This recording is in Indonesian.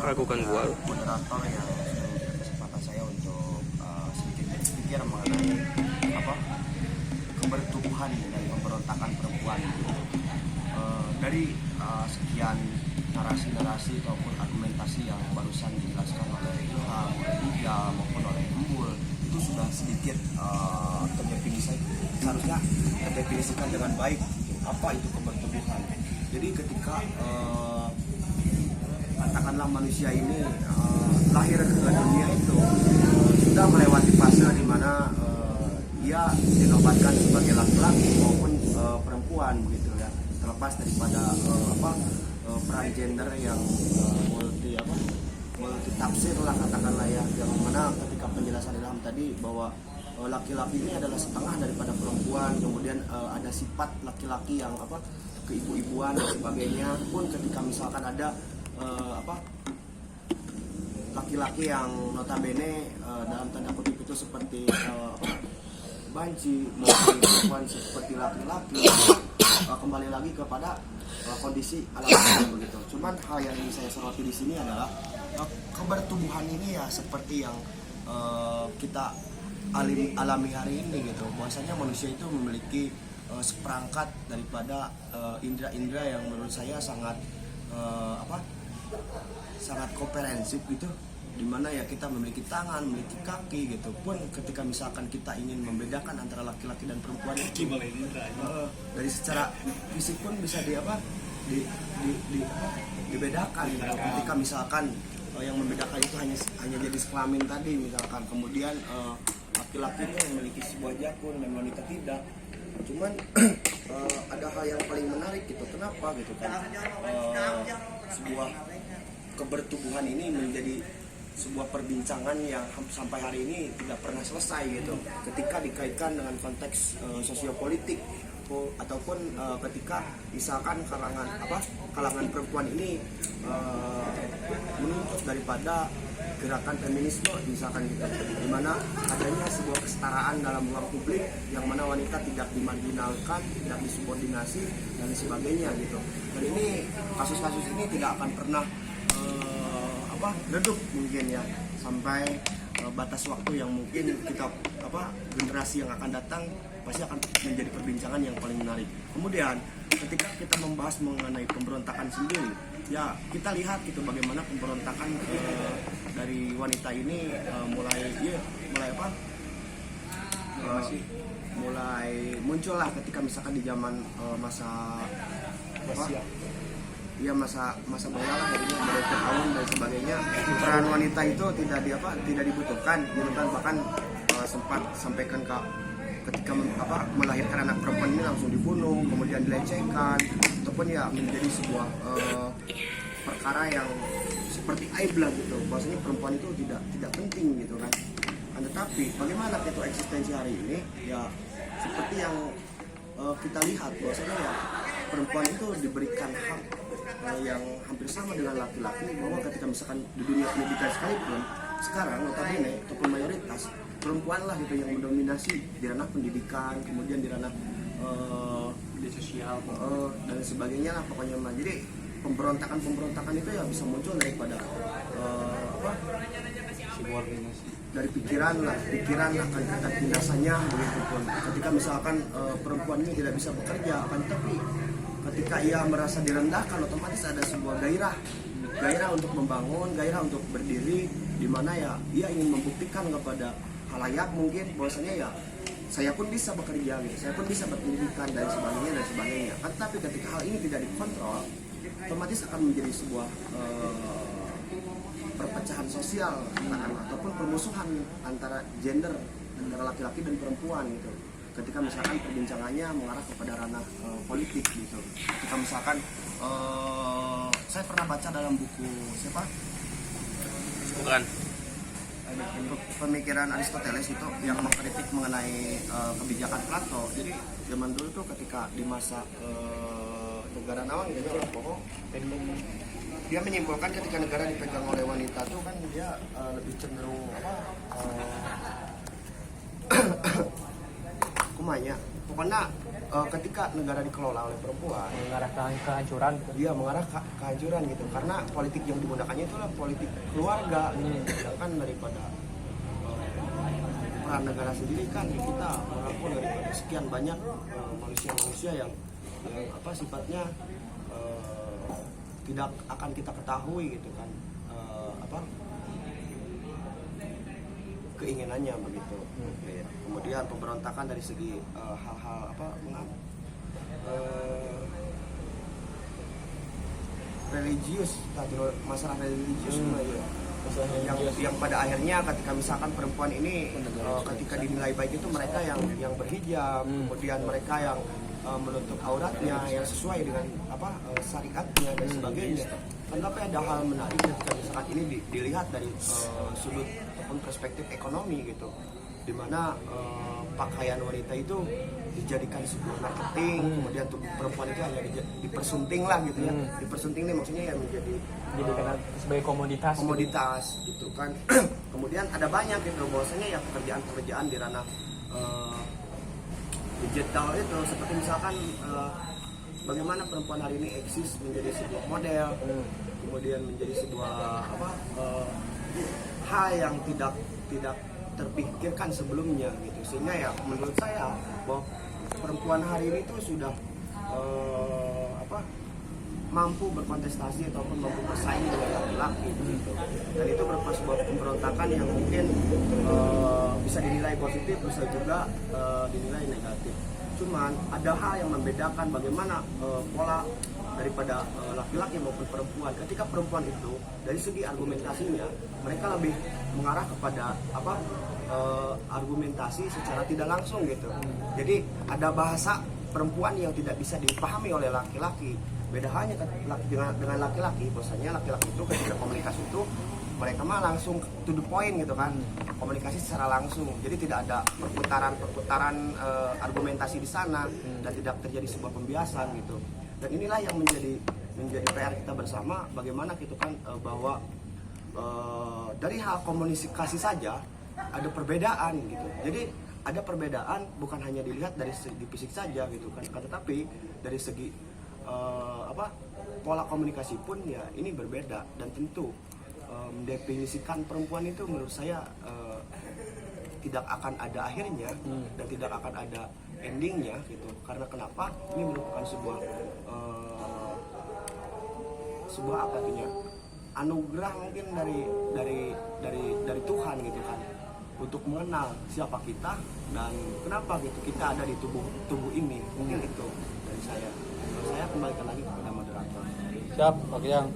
ragukan gua. Moderator yang sudah memberikan kesempatan saya untuk sedikit berpikir mengenai apa kebertubuhan dari pemberontakan perempuan. Dari sekian narasi-narasi ataupun argumentasi yang barusan dijelaskan oleh Ilham, oleh Liga maupun oleh Embul, itu sudah sedikit seharusnya terdefinisikan dengan baik apa itu kebertubuhan. Jadi ketika katakanlah manusia ini lahir ke dunia itu sudah melewati fase di mana ia dinobatkan sebagai laki-laki maupun perempuan begitu ya, terlepas daripada peran gender yang multi tafsir lah katakanlah ya, yang mana ketika penjelasan Ilham tadi bahwa laki-laki ini adalah setengah daripada perempuan, kemudian ada sifat laki-laki yang keibu-ibuan dan sebagainya. Pun ketika misalkan ada laki-laki yang notabene dalam tanda kutip itu seperti banci, maupun perempuan seperti laki-laki, kembali lagi kepada kondisi alamiah begitu. Cuman hal yang ingin saya soroti di sini adalah kebertubuhan ini ya seperti yang kita alami hari ini gitu. Bahwasanya manusia itu memiliki seperangkat daripada indera-indera yang menurut saya sangat sangat komprehensif gitu, dimana ya kita memiliki tangan, memiliki kaki gitu. Pun ketika misalkan kita ingin membedakan antara laki-laki dan perempuan itu dari secara fisik pun bisa dibedakan gitu. Ketika misalkan yang membedakan itu hanya jenis kelamin tadi misalkan, kemudian laki-laki itu memiliki sebuah jakun dan wanita tidak. Cuman ada hal yang paling menarik gitu, kenapa gitu kan sebuah kebertubuhan ini menjadi sebuah perbincangan yang sampai hari ini tidak pernah selesai gitu, ketika dikaitkan dengan konteks sosiopolitik ataupun ketika misalkan kalangan perempuan ini menuntut daripada gerakan feminisme misalkan gitu, dimana adanya sebuah kesetaraan dalam ruang publik yang mana wanita tidak dimarginalkan, tidak disubordinasi dan sebagainya gitu. Dan ini kasus-kasus ini tidak akan pernah redup mungkin ya, sampai batas waktu yang mungkin kita generasi yang akan datang pasti akan menjadi perbincangan yang paling menarik. Kemudian ketika kita membahas mengenai pemberontakan sendiri, ya kita lihat gitu bagaimana pemberontakan dari wanita ini mulai muncul lah ketika misalkan di zaman masa bola lah, jadinya mereka tahun dan sebagainya. Peran wanita itu tidak dibutuhkan gitu kan, bahkan sempat sampaikan ketika melahirkan anak perempuan ini langsung dibunuh, kemudian dilecehkan, ataupun ya menjadi sebuah perkara yang seperti aib lah gitu, bahwasanya perempuan itu tidak penting gitu kan. Tetapi bagaimana itu eksistensi hari ini ya seperti yang kita lihat, bahwasanya ya perempuan itu diberikan hak yang hampir sama dengan laki-laki, bahwa ketika misalkan di dunia pendidikan sekalipun sekarang notabene ataupun mayoritas perempuan lah gitu yang mendominasi di ranah pendidikan, kemudian di ranah media sosial dan sebagainya lah pokoknya. Jadi pemberontakan itu ya bisa muncul daripada dari pikiran akan ketindasannya begitu pun. Ketika misalkan perempuan ini tidak bisa bekerja, akan tapi ketika ia merasa direndahkan, otomatis ada sebuah gairah untuk membangun, gairah untuk berdiri, di mana ya ia ingin membuktikan kepada halayak mungkin bahwasanya ya saya pun bisa bekerja, saya pun bisa berpendidikan dan sebagainya. Tapi ketika hal ini tidak dikontrol, otomatis akan menjadi sebuah perpecahan sosial ataupun permusuhan antara gender, antara laki-laki dan perempuan gitu. Ketika misalkan perbincangannya mengarah kepada ranah politik gitu. Ketika misalkan saya pernah baca dalam buku pemikiran Aristoteles itu yang mengkritik mengenai kebijakan Plato. Jadi zaman dulu tuh ketika di masa negara nawang gitu lah pokok, dia menyimpulkan ketika negara dipegang oleh wanita tuh kan dia lebih cenderung kumanya pokoknya ketika negara dikelola oleh perempuan, mengarah ke kehancuran. dia mengarah kehancuran gitu, karena politik yang digunakannya itulah politik keluarga gitu. Sedangkan daripada peran negara sendiri kan kita merangkul daripada sekian banyak manusia-manusia yang apa sifatnya tidak akan kita ketahui gitu kan, apa keinginannya begitu. Ya. Kemudian pemberontakan dari segi hal-hal apa religius, masalah religius yang pada akhirnya ketika misalkan perempuan ini ketika dinilai baik itu mereka yang berhijab, kemudian mereka yang menutup auratnya yang sesuai dengan apa syariatnya dan sebagainya. Tapi ada hal menarik ketika misalkan ini dilihat dari sudut ataupun perspektif ekonomi gitu, dimana pakaian wanita itu dijadikan sebuah marketing, kemudian tubuh perempuan itu hanya dipersunting lah gitu ya, dipersunting ini maksudnya ya menjadi sebagai komoditas gitu kan. Kemudian ada banyak gitu bahwasanya ya pekerjaan-pekerjaan di ranah digital itu, seperti misalkan bagaimana perempuan hari ini eksis menjadi sebuah model, kemudian menjadi sebuah apa hal yang tidak terpikirkan sebelumnya gitu, sehingga ya menurut saya bahwa perempuan hari ini tuh sudah mampu berkontestasi ataupun mampu bersaing dengan laki-laki gitu. Dan itu merupakan sebuah pemberontakan yang mungkin bisa dinilai positif, bisa juga dinilai negatif. Cuman ada hal yang membedakan bagaimana pola daripada laki-laki maupun perempuan. Ketika perempuan itu dari segi argumentasinya mereka lebih mengarah kepada apa argumentasi secara tidak langsung gitu. Jadi ada bahasa perempuan yang tidak bisa dipahami oleh laki-laki. Beda halnya dengan laki-laki, bahwasanya laki-laki itu ketika komunikasi itu mereka mah langsung to the point gitu kan, komunikasi secara langsung. Jadi tidak ada perputaran argumentasi di sana dan tidak terjadi sebuah pembiasan gitu. Dan inilah yang menjadi PR kita bersama, bagaimana gitu kan bahwa dari hal komunikasi saja ada perbedaan gitu. Jadi ada perbedaan bukan hanya dilihat dari segi fisik saja gitu kan, tetapi dari segi pola komunikasi pun ya ini berbeda. Dan tentu mendefinisikan perempuan itu menurut saya tidak akan ada akhirnya dan tidak akan ada endingnya gitu. Karena kenapa? Ini merupakan sebuah apa artinya, anugerah mungkin dari Tuhan gitu kan, untuk mengenal siapa kita dan kenapa gitu kita ada di tubuh ini. Mungkin itu dari saya. Saya kembalikan lagi kepada moderator. Siap, Pak Yang.